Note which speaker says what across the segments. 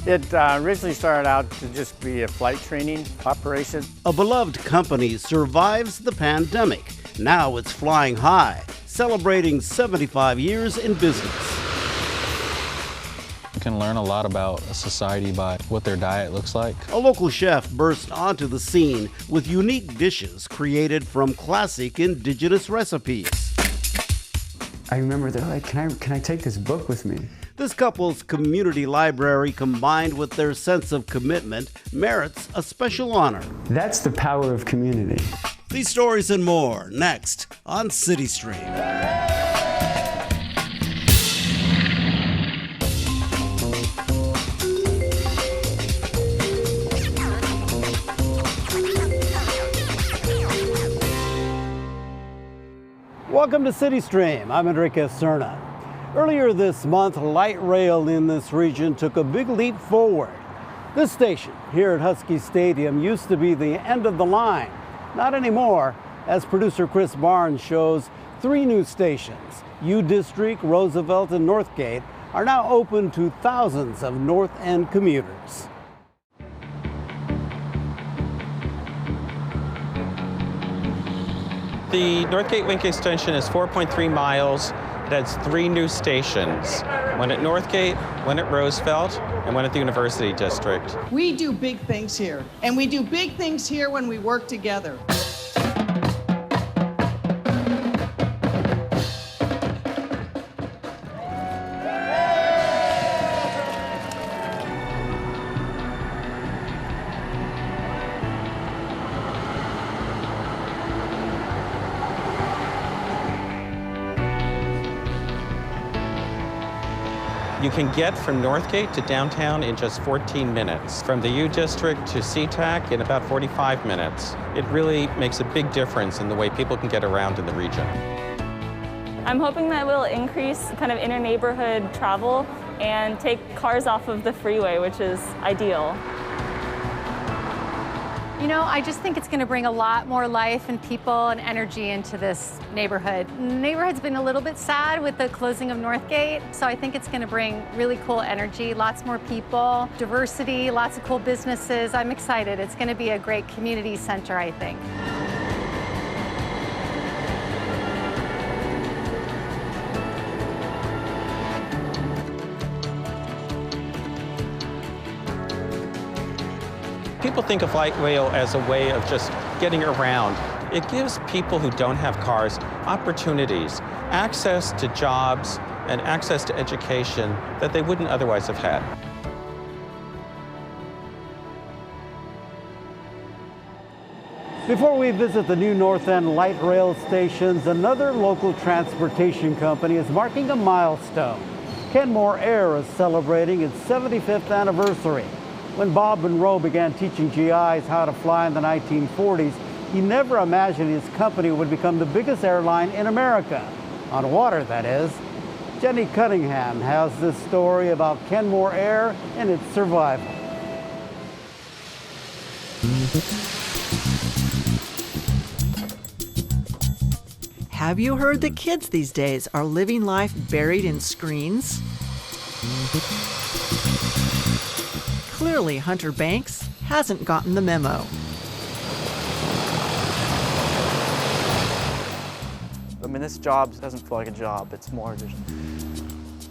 Speaker 1: It originally started out to just be a flight training operation.
Speaker 2: A beloved company survives the pandemic. Now it's flying high, celebrating 75 years in business.
Speaker 3: You can learn a lot about a society by what their diet looks like.
Speaker 2: A local chef burst onto the scene with unique dishes created from classic indigenous recipes.
Speaker 4: I remember they're like, can I take this book with me?
Speaker 2: This couple's community library, combined with their sense of commitment, merits a special honor.
Speaker 4: That's the power of community.
Speaker 2: These stories and more next on CityStream. Welcome to CityStream. I'm Enrique Cerna. Earlier this month, light rail in this region took a big leap forward. This station here at Husky Stadium used to be the end of the line. Not anymore. As producer Chris Barnes shows, 3 new stations, U District, Roosevelt, and Northgate, are now open to thousands of North End commuters.
Speaker 5: The Northgate Link extension is 4.3 miles. It has 3 new stations, one at Northgate, one at Roosevelt, and one at the University District.
Speaker 6: We do big things here, and we do big things here when we work together.
Speaker 5: You can get from Northgate to downtown in just 14 minutes. From the U District to SeaTac in about 45 minutes. It really makes a big difference in the way people can get around in the region.
Speaker 7: I'm hoping that will increase kind of inter-neighborhood travel and take cars off of the freeway, which is ideal.
Speaker 8: You know, I just think it's going to bring a lot more life and people and energy into this neighborhood. The neighborhood's been a little bit sad with the closing of Northgate, so I think it's going to bring really cool energy, lots more people, diversity, lots of cool businesses. I'm excited. It's going to be a great community center, I think.
Speaker 5: People think of light rail as a way of just getting around. It gives people who don't have cars opportunities, access to jobs and access to education that they wouldn't otherwise have had.
Speaker 2: Before we visit the new North End light rail stations, another local transportation company is marking a milestone. Kenmore Air is celebrating its 75th anniversary. When Bob Monroe began teaching GIs how to fly in the 1940s, he never imagined his company would become the biggest airline in America. On water, that is. Jenny Cunningham has this story about Kenmore Air and its survival.
Speaker 9: Have you heard that kids these days are living life buried in screens? Clearly, Hunter Banks hasn't gotten the memo.
Speaker 10: I mean, this job doesn't feel like a job. It's more just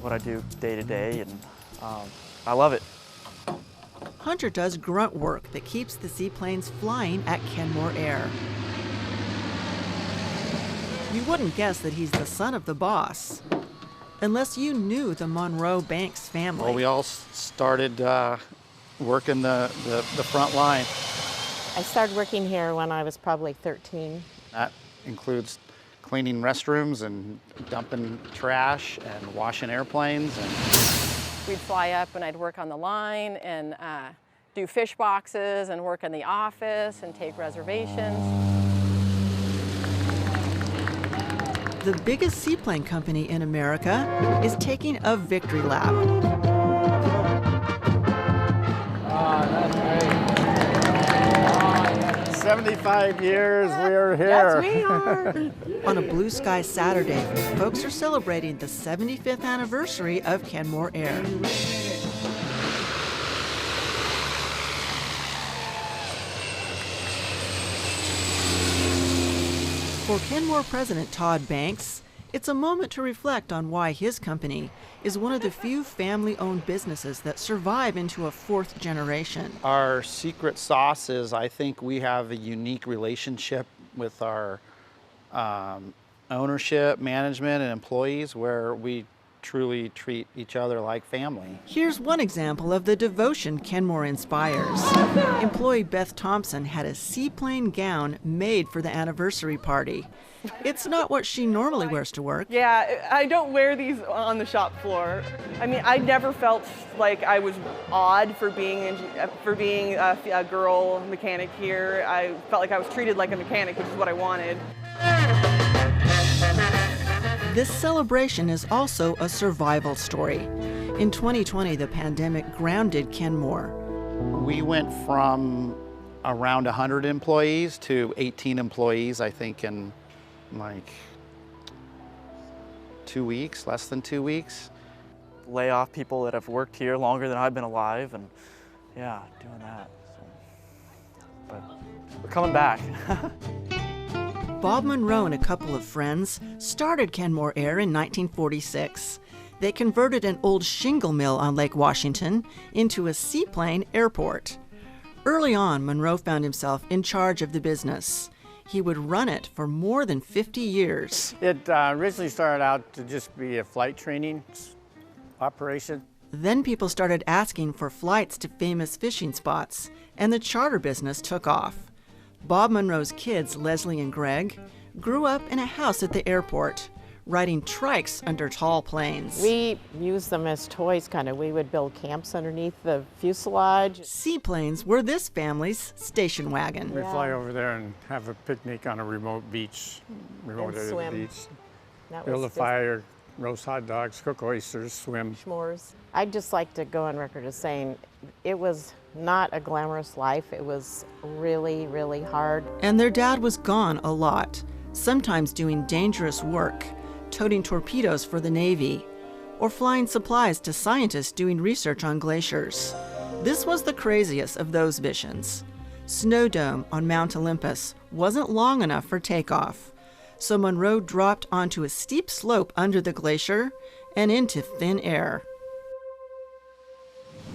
Speaker 10: what I do day to day, and I love it.
Speaker 9: Hunter does grunt work that keeps the seaplanes flying at Kenmore Air. You wouldn't guess that he's the son of the boss, unless you knew the Monroe Banks family.
Speaker 11: Well, we all started working the front line.
Speaker 12: I started working here when I was probably 13.
Speaker 11: That includes cleaning restrooms and dumping trash and washing airplanes. And
Speaker 13: we'd fly up and I'd work on the line and do fish boxes and work in the office and take reservations.
Speaker 9: The biggest seaplane company in America is taking a victory lap.
Speaker 1: 75 years, we're here.
Speaker 13: Yes, we are.
Speaker 9: On a blue sky Saturday, folks are celebrating the 75th anniversary of Kenmore Air. For Kenmore President Todd Banks, it's a moment to reflect on why his company is one of the few family-owned businesses that survive into a fourth generation.
Speaker 11: Our secret sauce is I think we have a unique relationship with our ownership, management, and employees where we truly treat each other like family.
Speaker 9: Here's one example of the devotion Kenmore inspires. Employee Beth Thompson had a seaplane gown made for the anniversary party. It's not what she normally wears to work.
Speaker 14: Yeah, I don't wear these on the shop floor. I mean, I never felt like I was odd for being a girl mechanic here. I felt like I was treated like a mechanic, which is what I wanted.
Speaker 9: This celebration is also a survival story. In 2020, the pandemic grounded Kenmore.
Speaker 11: We went from around 100 employees to 18 employees, I think, in like 2 weeks, less than 2 weeks.
Speaker 10: Lay off people that have worked here longer than I've been alive, and yeah, doing that. So, but we're coming back.
Speaker 9: Bob Monroe and a couple of friends started Kenmore Air in 1946. They converted an old shingle mill on Lake Washington into a seaplane airport. Early on, Monroe found himself in charge of the business. He would run it for more than 50 years.
Speaker 1: It originally started out to just be a flight training operation.
Speaker 9: Then people started asking for flights to famous fishing spots, and the charter business took off. Bob Monroe's kids, Leslie and Greg, grew up in a house at the airport, riding trikes under tall planes.
Speaker 12: We used them as toys, kind of. We would build camps underneath the fuselage.
Speaker 9: Seaplanes were this family's station wagon.
Speaker 1: We fly over there and have a picnic on a remote beach, remote area of the beach. Build a fire, roast hot dogs, cook oysters, swim.
Speaker 12: S'mores. I'd just like to go on record as saying it was not a glamorous life. It was really, really hard.
Speaker 9: And their dad was gone a lot, sometimes doing dangerous work, toting torpedoes for the Navy, or flying supplies to scientists doing research on glaciers. This was the craziest of those missions. Snow Dome on Mount Olympus wasn't long enough for takeoff, so Monroe dropped onto a steep slope under the glacier and into thin air.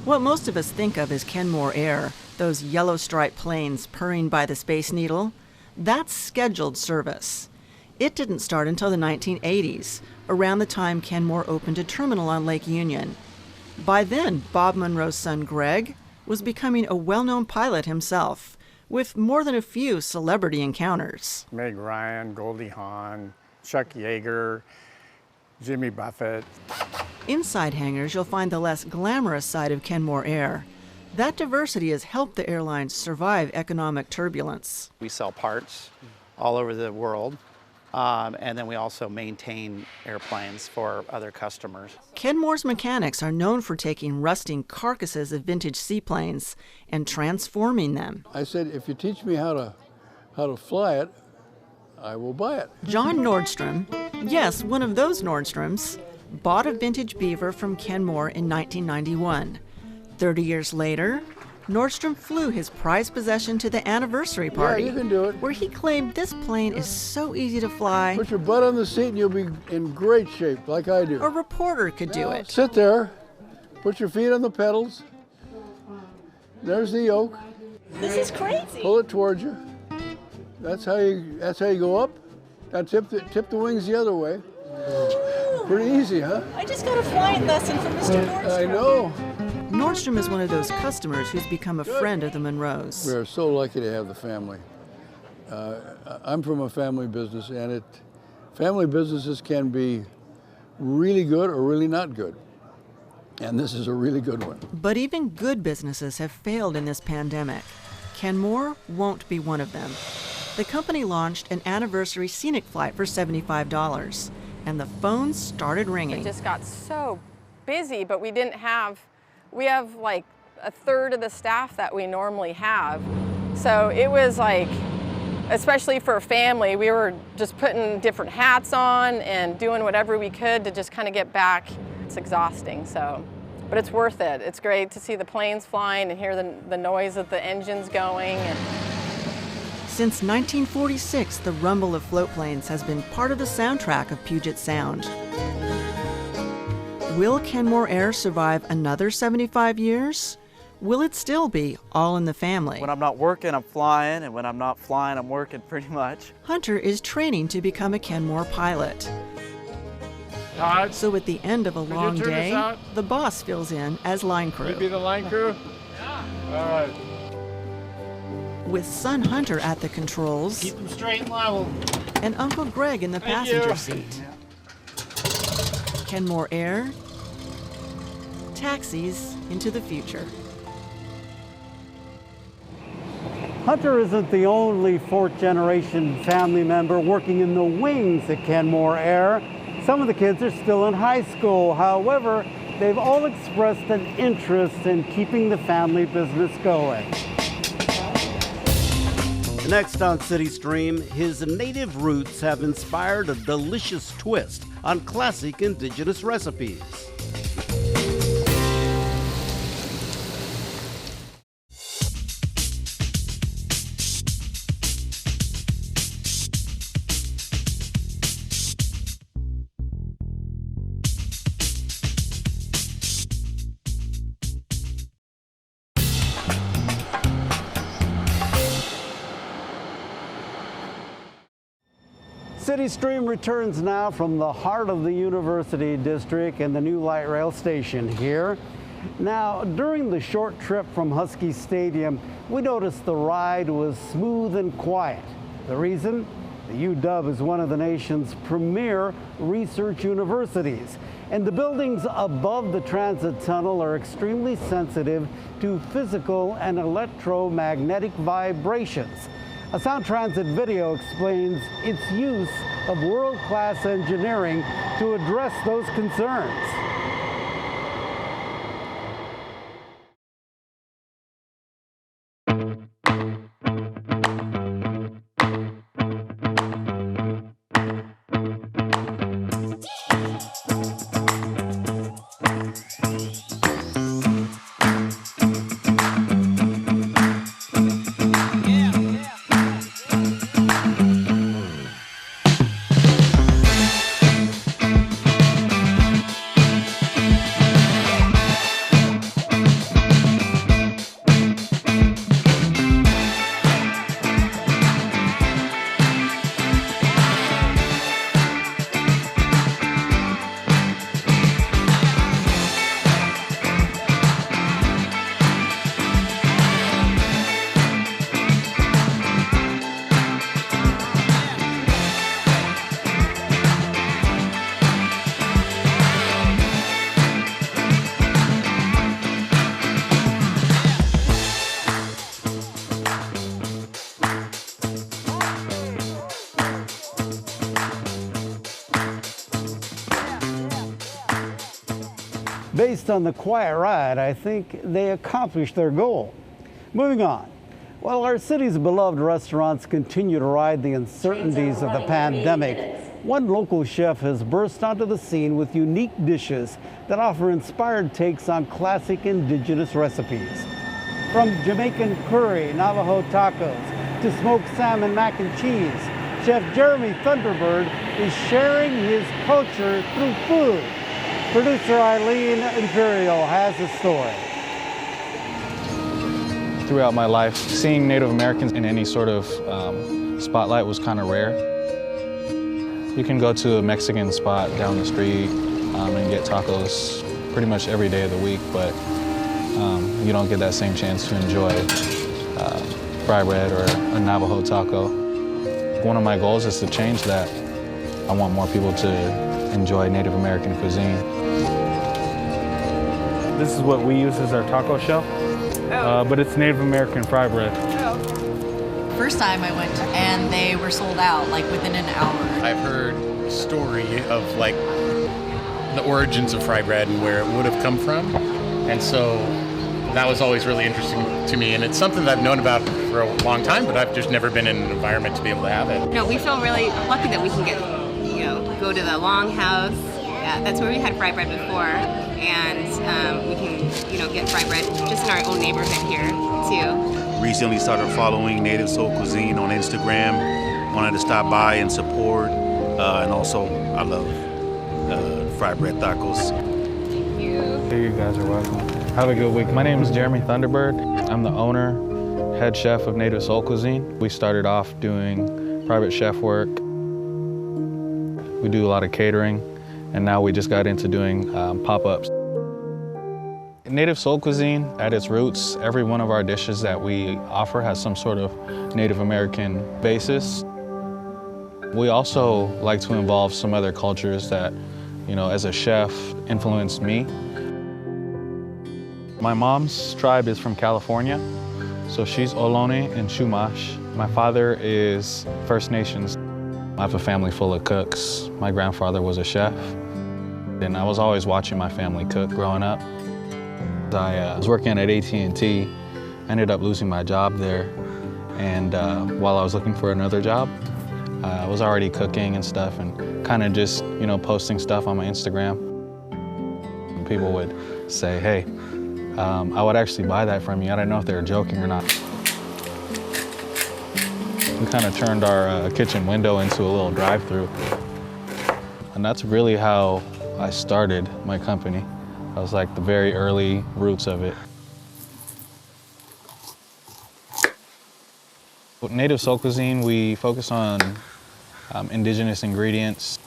Speaker 9: What most of us think of as Kenmore Air, those yellow striped planes purring by the Space Needle, that's scheduled service. It didn't start until the 1980s, around the time Kenmore opened a terminal on Lake Union. By then, Bob Monroe's son Greg was becoming a well-known pilot himself, with more than a few celebrity encounters.
Speaker 1: Meg Ryan, Goldie Hawn, Chuck Yeager, Jimmy Buffett.
Speaker 9: Inside hangars, you'll find the less glamorous side of Kenmore Air. That diversity has helped the airlines survive economic turbulence.
Speaker 11: We sell parts all over the world, and then we also maintain airplanes for other customers.
Speaker 9: Kenmore's mechanics are known for taking rusting carcasses of vintage seaplanes and transforming them.
Speaker 15: I said, if you teach me how to fly it, I will buy it.
Speaker 9: John Nordstrom, yes, one of those Nordstroms, bought a vintage Beaver from Kenmore in 1991. 30 years later, Nordstrom flew his prized possession to the anniversary party,
Speaker 15: yeah, you can do it,
Speaker 9: where he claimed this plane is so easy to fly.
Speaker 15: Put your butt on the seat and you'll be in great shape, like I do.
Speaker 9: A reporter could do it.
Speaker 15: Sit there, put your feet on the pedals. There's the yoke.
Speaker 14: This is crazy.
Speaker 15: Pull it towards you. That's how you go up. Now tip the wings the other way. Pretty easy, huh?
Speaker 14: I just got a flying lesson from Mr. Nordstrom.
Speaker 15: I know.
Speaker 9: Nordstrom is one of those customers who's become a friend of the Monroes.
Speaker 15: We are so lucky to have the family. I'm from a family business, and family businesses can be really good or really not good. And this is a really good one.
Speaker 9: But even good businesses have failed in this pandemic. Kenmore won't be one of them. The company launched an anniversary scenic flight for $75, and the phones started ringing.
Speaker 13: It just got so busy, but we have like a third of the staff that we normally have. So it was like, especially for a family, we were just putting different hats on and doing whatever we could to just kind of get back. It's exhausting, but it's worth it. It's great to see the planes flying and hear the noise of the engines going.
Speaker 9: Since 1946, the rumble of float planes has been part of the soundtrack of Puget Sound. Will Kenmore Air survive another 75 years? Will it still be all in the family?
Speaker 10: When I'm not working, I'm flying, and when I'm not flying, I'm working pretty much.
Speaker 9: Hunter is training to become a Kenmore pilot.
Speaker 1: Todd,
Speaker 9: so at the end of a long day, the boss fills in as line crew.
Speaker 1: You be the line crew? Yeah. All right.
Speaker 9: With son Hunter at the controls.
Speaker 1: Keep them straight and level.
Speaker 9: And Uncle Greg in the passenger seat. Kenmore Air taxis into the future.
Speaker 2: Hunter isn't the only fourth-generation family member working in the wings at Kenmore Air. Some of the kids are still in high school. However, they've all expressed an interest in keeping the family business going. Next on CityStream, his native roots have inspired a delicious twist on classic Indigenous recipes. CityStream returns now from the heart of the University District and the new light rail station here. Now, during the short trip from Husky Stadium, we noticed the ride was smooth and quiet. The reason? The UW is one of the nation's premier research universities, and the buildings above the transit tunnel are extremely sensitive to physical and electromagnetic vibrations. A Sound Transit video explains its use of world-class engineering to address those concerns. Based on the quiet ride, I think they accomplished their goal. Moving on. While our city's beloved restaurants continue to ride the uncertainties of the pandemic, one local chef has burst onto the scene with unique dishes that offer inspired takes on classic Indigenous recipes. From Jamaican curry, Navajo tacos, to smoked salmon mac and cheese, Chef Jeremy Thunderbird is sharing his culture through food. Producer Eileen Imperial has the story.
Speaker 3: Throughout my life, seeing Native Americans in any sort of spotlight was kind of rare. You can go to a Mexican spot down the street and get tacos pretty much every day of the week, but you don't get that same chance to enjoy fry bread or a Navajo taco. One of my goals is to change that. I want more people to enjoy Native American cuisine.
Speaker 16: This is what we use as our taco shell, but it's Native American fry bread.
Speaker 17: First time I went and they were sold out like within an hour.
Speaker 18: I've heard a story of like the origins of fry bread and where it would have come from, and so that was always really interesting to me, and it's something that I've known about for a long time, but I've just never been in an environment to be able to have it.
Speaker 19: No, we feel really lucky that we can get, go to the Longhouse. Yeah, that's where we had fry bread before, and we can, get fry bread just in our own neighborhood here too.
Speaker 20: recently started following Native Soul Cuisine on Instagram. Wanted to stop by and support. And also, I love fried bread tacos.
Speaker 3: Thank you. Hey, you guys are welcome. Have a good week. My name is Jeremy Thunderbird. I'm the owner, head chef of Native Soul Cuisine. We started off doing private chef work. We do a lot of catering, and now we just got into doing pop-ups. Native Soul Cuisine, at its roots, every one of our dishes that we offer has some sort of Native American basis. We also like to involve some other cultures that, you know, as a chef, influenced me. My mom's tribe is from California, so she's Ohlone and Chumash. My father is First Nations. I have a family full of cooks. My grandfather was a chef, and I was always watching my family cook growing up. I was working at AT&T, ended up losing my job there, and while I was looking for another job, I was already cooking and stuff and kind of just, you know, posting stuff on my Instagram. And people would say, hey, I would actually buy that from you. I don't know if they were joking or not. We kind of turned our kitchen window into a little drive-through. And that's really how I started my company. That was like the very early roots of it. With Native Soul Cuisine, we focus on indigenous ingredients,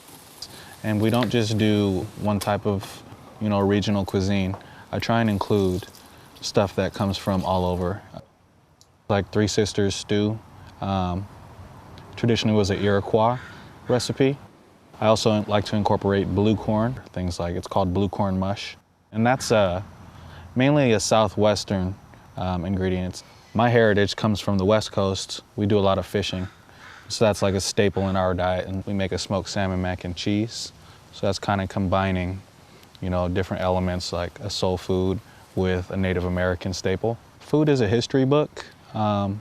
Speaker 3: and we don't just do one type of, you know, regional cuisine. I try and include stuff that comes from all over. Like Three Sisters stew, traditionally was an Iroquois recipe. I also like to incorporate blue corn, things like, it's called blue corn mush. And that's mainly a southwestern ingredient. My heritage comes from the West Coast. We do a lot of fishing. So that's like a staple in our diet, and we make a smoked salmon mac and cheese. So that's kind of combining, you know, different elements like a soul food with a Native American staple. Food is a history book. I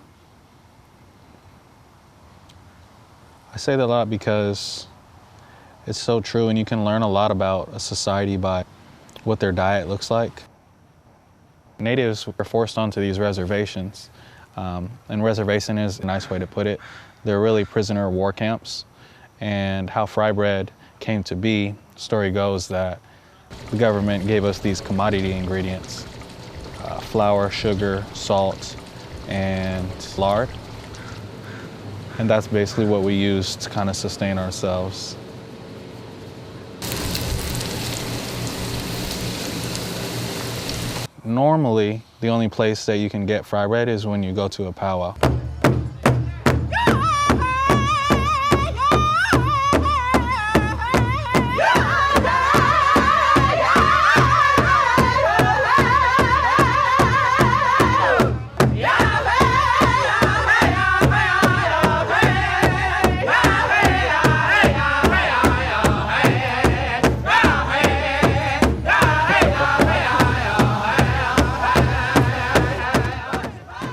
Speaker 3: say that a lot because it's so true, and you can learn a lot about a society by what their diet looks like. Natives were forced onto these reservations, and reservation is a nice way to put it. They're really prisoner of war camps, and how fry bread came to be, story goes that the government gave us these commodity ingredients, flour, sugar, salt, and lard. And that's basically what we use to kind of sustain ourselves. Normally, the only place that you can get fry bread is when you go to a powwow.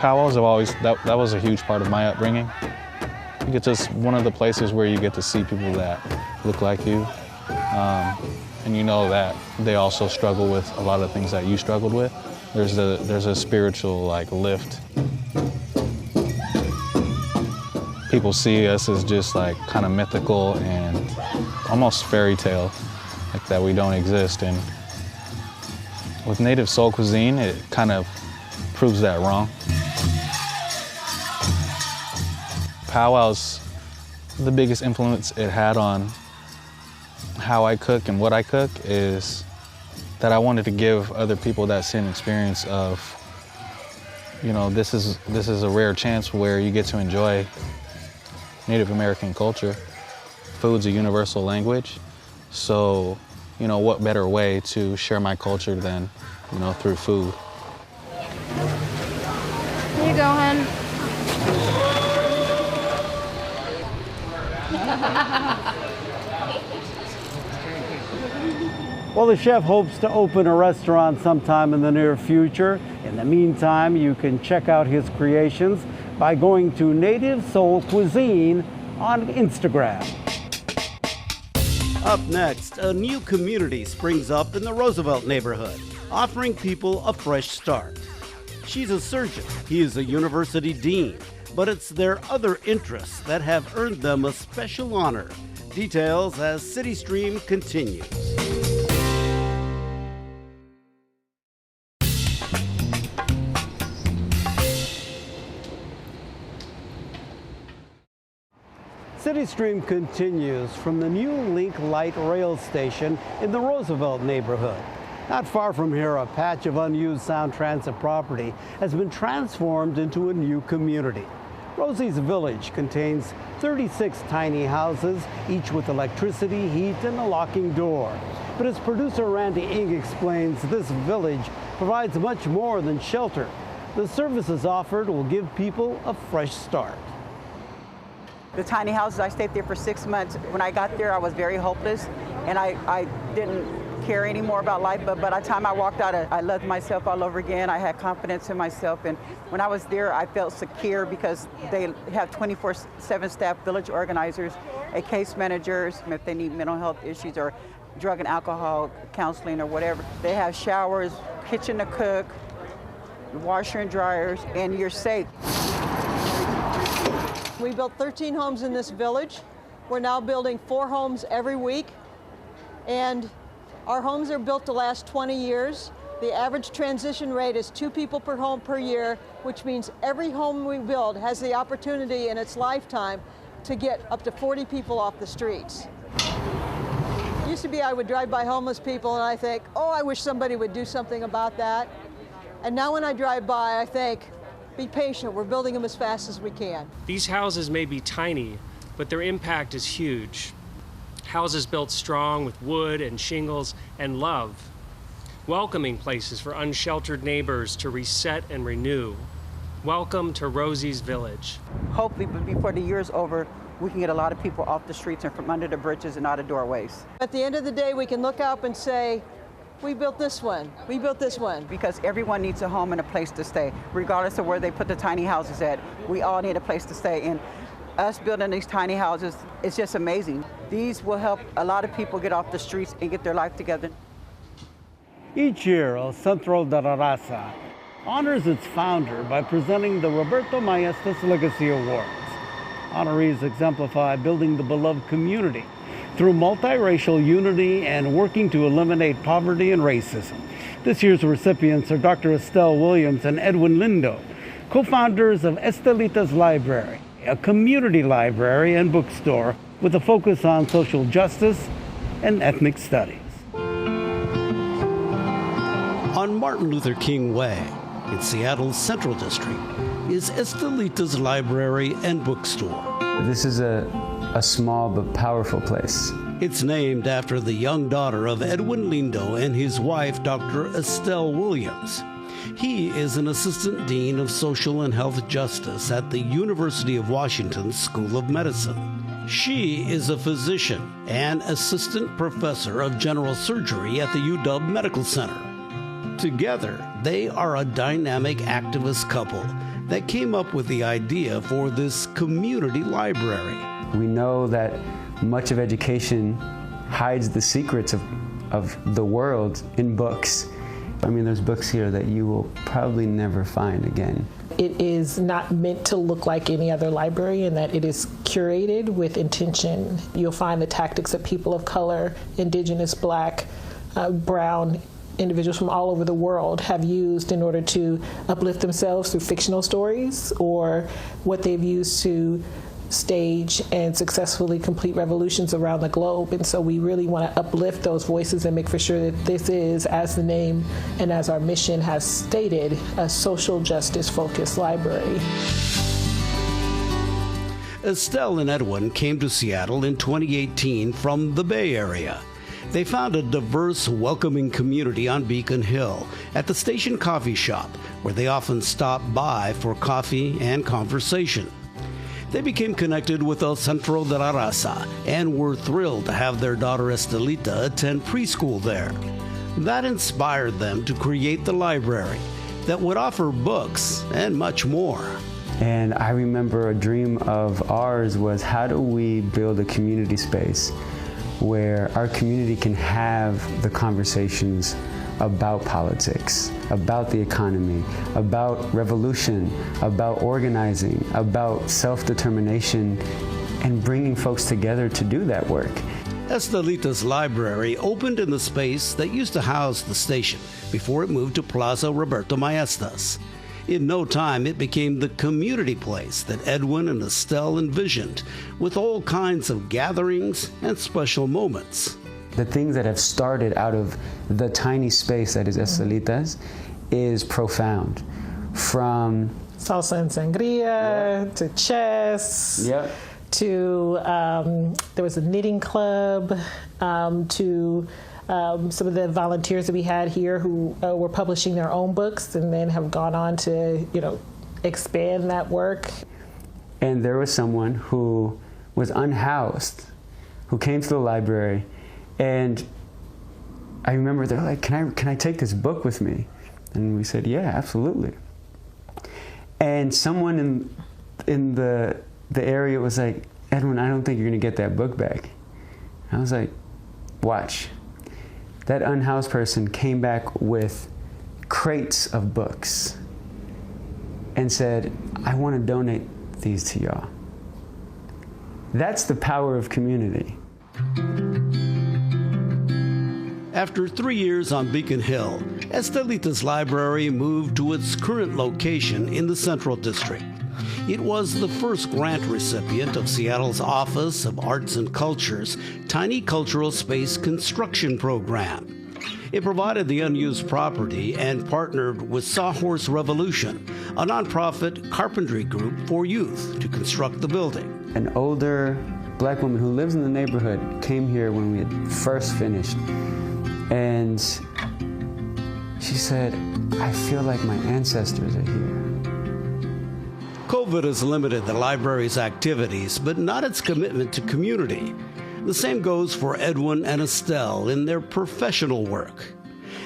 Speaker 3: Powwows have always, that was a huge part of my upbringing. I think it's just one of the places where you get to see people that look like you. And you know that they also struggle with a lot of things that you struggled with. There's a spiritual like lift. People see us as just like kind of mythical and almost fairy tale, like that we don't exist. And with Native Soul Cuisine, it kind of proves that wrong. Powwows, the biggest influence it had on how I cook and what I cook is that I wanted to give other people that same experience of, you know, this is a rare chance where you get to enjoy Native American culture. Food's a universal language, so, you know, what better way to share my culture than, you know, through food.
Speaker 21: Here you go, hon.
Speaker 2: Well, the chef hopes to open a restaurant sometime in the near future. In the meantime, you can check out his creations by going to Native Soul Cuisine on Instagram. Up next, a new community springs up in the Roosevelt neighborhood, offering people a fresh start. She's a surgeon. He is a university dean. But it's their other interests that have earned them a special honor. Details as CityStream continues. CityStream continues from the new Link Light Rail Station in the Roosevelt neighborhood. Not far from here, a patch of unused Sound Transit property has been transformed into a new community. Rosies Village contains 36 tiny houses, each with electricity, heat, and a locking door. But as producer Randy Ng explains, this village provides much more than shelter. The services offered will give people a fresh start.
Speaker 21: The tiny houses, I stayed there for 6 months. When I got there, I was very hopeless, and I didn't care anymore about life, but by the time I walked out, I loved myself all over again. I had confidence in myself, and when I was there, I felt secure because they have 24/7 staff, village organizers, and case managers if they need mental health issues or drug and alcohol counseling or whatever. They have showers, kitchen to cook, washer and dryers, and you're safe.
Speaker 22: We built 13 homes in this village. We're now building 4 homes every week, and our homes are built to last 20 years. The average transition rate is 2 people per home per year, which means every home we build has the opportunity in its lifetime to get up to 40 people off the streets. It used to be I would drive by homeless people and I think, oh, I wish somebody would do something about that. And now when I drive by, I think, be patient, we're building them as fast as we can.
Speaker 23: These houses may be tiny, but their impact is huge. Houses built strong with wood and shingles and love. Welcoming places for unsheltered neighbors to reset and renew. Welcome to Rosies Village.
Speaker 21: Hopefully, before the year's over, we can get a lot of people off the streets and from under the bridges and out of doorways.
Speaker 22: At the end of the day, we can look up and say, we built this one, we built this one.
Speaker 21: Because everyone needs a home and a place to stay. Regardless of where they put the tiny houses at, we all need a place to stay. And us building these tiny houses, it's just amazing. These will help a lot of people get off the streets and get their life together.
Speaker 2: Each year, El Centro de la Raza honors its founder by presenting the Roberto Maestas Legacy Awards. Honorees exemplify building the beloved community through multiracial unity and working to eliminate poverty and racism. This year's recipients are Dr. Estelle Williams and Edwin Lindo, co-founders of Estalitas Library, a community library and bookstore with a focus on social justice and ethnic studies. On Martin Luther King Way, in Seattle's Central District, is Estalitas Library and Bookstore.
Speaker 4: This is a small but powerful place.
Speaker 2: It's named after the young daughter of Edwin Lindo and his wife, Dr. Estelle Williams. He is an assistant dean of social and health justice at the University of Washington School of Medicine. She is a physician and assistant professor of general surgery at the UW Medical Center. Together, they are a dynamic activist couple that came up with the idea for this community library.
Speaker 4: We know that much of education hides the secrets of the world in books. I mean, there's books here that you will probably never find again.
Speaker 24: It is not meant to look like any other library in that it is curated with intention. You'll find the tactics that people of color, Indigenous, Black, brown individuals from all over the world have used in order to uplift themselves through fictional stories, or what they've used to stage and successfully complete revolutions around the globe. And so we really want to uplift those voices and make for sure that this is, as the name and as our mission has stated, a social justice focused library.
Speaker 2: Estelle and Edwin came to Seattle in 2018 from the Bay Area. They found a diverse, welcoming community on Beacon Hill at the Station Coffee Shop, where they often stop by for coffee and conversation. They became connected with El Centro de la Raza and were thrilled to have their daughter Estelita attend preschool there. That inspired them to create the library that would offer books and much more.
Speaker 4: And I remember a dream of ours was, how do we build a community space where our community can have the conversations about politics, about the economy, about revolution, about organizing, about self-determination, and bringing folks together to do that work.
Speaker 5: Estalitas Library opened in the space that used to house the station before it moved to Plaza Roberto Maestas. In no time, it became the community place that Edwin and Estelle envisioned, with all kinds of gatherings and special moments.
Speaker 4: The things that have started out of the tiny space that is Estalitas is profound. From
Speaker 24: salsa and sangria to chess. To there was a knitting club, to some of the volunteers that we had here who were publishing their own books and then have gone on to, expand that work.
Speaker 4: And there was someone who was unhoused, who came to the library, and I remember they're like, can I take this book with me? And we said, yeah, absolutely. And someone in the area was like, Edwin, I don't think you're gonna get that book back. I was like, watch. That unhoused person came back with crates of books and said, I want to donate these to y'all. That's the power of community.
Speaker 5: After 3 years on Beacon Hill, Estalitas Library moved to its current location in the Central District. It was the first grant recipient of Seattle's Office of Arts and Culture's Tiny Cultural Space Construction Program. It provided the unused property and partnered with Sawhorse Revolution, a nonprofit carpentry group for youth, to construct the building.
Speaker 4: An older black woman who lives in the neighborhood came here when we had first finished, and she said, I feel like my ancestors are here.
Speaker 5: COVID has limited the library's activities, but not its commitment to community. The same goes for Edwin and Estelle in their professional work.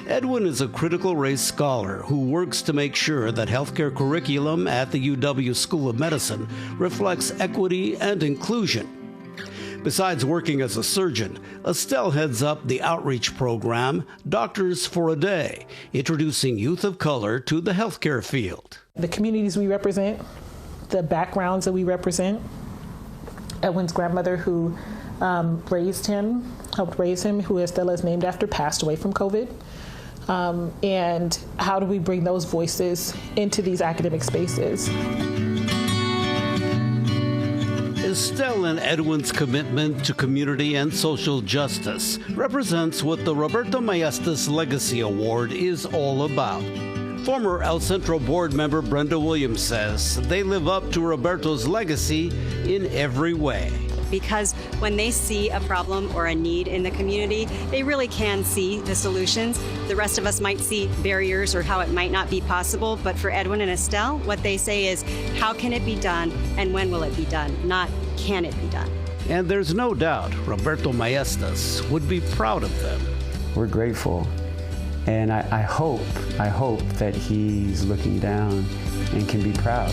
Speaker 5: Edwin is a critical race scholar who works to make sure that healthcare curriculum at the UW School of Medicine reflects equity and inclusion. Besides working as a surgeon, Estelle heads up the outreach program, Doctors for a Day, introducing youth of color to the healthcare field.
Speaker 24: The communities we represent, the backgrounds that we represent. Edwin's grandmother who helped raise him, who Estella is named after, passed away from COVID. And how do we bring those voices into these academic spaces?
Speaker 5: Estelle and Edwin's commitment to community and social justice represents what the Roberto Maestas Legacy Award is all about. Former El Centro board member Brenda Williams says they live up to Roberto's legacy in every way.
Speaker 6: Because when they see a problem or a need in the community, they really can see the solutions. The rest of us might see barriers or how it might not be possible, but for Edwin and Estelle, what they say is, how can it be done and when will it be done, not can it be done.
Speaker 5: And there's no doubt Roberto Maestas would be proud of them.
Speaker 4: We're grateful. And I hope that he's looking down and can be proud.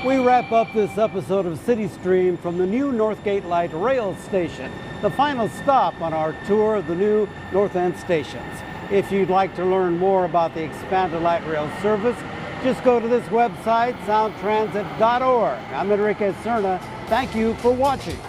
Speaker 2: We wrap up this episode of CityStream from the new Northgate Light Rail Station, the final stop on our tour of the new North End stations. If you'd like to learn more about the expanded light rail service, just go to this website, soundtransit.org. I'm Enrique Cerna. Thank you for watching.